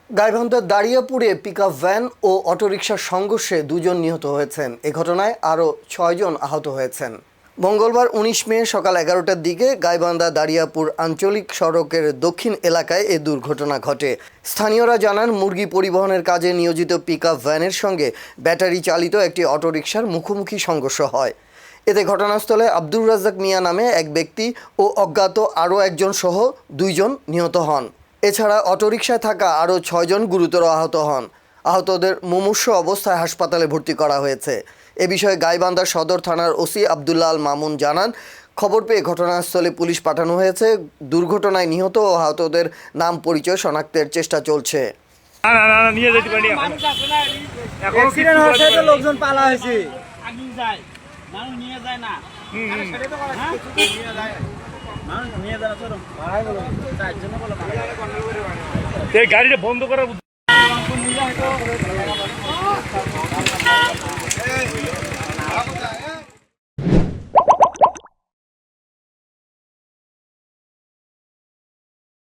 গাইবান্ধার দাঁড়িয়াপুরে pickup van ও অটোরিকশার সংঘর্ষে দুজন নিহত হয়েছেন। এ ঘটনায় আরও ৬ জন আহত হয়েছেন। মঙ্গলবার ১৯ মে সকাল ১১টার দিকে গাইবান্ধা দাঁড়িয়াপুর আঞ্চলিক সড়কের দক্ষিণ এলাকায় এ দুর্ঘটনা ঘটে। স্থানীয়রা জানান, মুরগি পরিবহনের কাজে নিয়োজিত পিকআপ ভ্যানের সঙ্গে ব্যাটারি চালিত একটি অটোরিকশার মুখোমুখি সংঘর্ষ হয়। এতে ঘটনাস্থলে আব্দুর রাজ্জাক মিয়া নামে এক ব্যক্তি ও অজ্ঞাত আরও একজন সহ ২ জন নিহত হন। এছাড়া অটোরিকশায় থাকা আরও ৬ জন গুরুতর আহত হন। আহতদের মুমূর্ষু অবস্থায় হাসপাতালে ভর্তি করা হয়েছে। এ বিষয়ে গাইবান্ধা সদর থানার ওসি আবদুল্লাহ আল মামুন জানান, খবর পেয়ে ঘটনাস্থলে পুলিশ পাঠানো হয়েছে। দুর্ঘটনায় নিহত ও আহতদের নাম পরিচয় শনাক্তের চেষ্টা চলছে। লোকজন পালা হয়েছে, গাড়িটা বন্ধ করার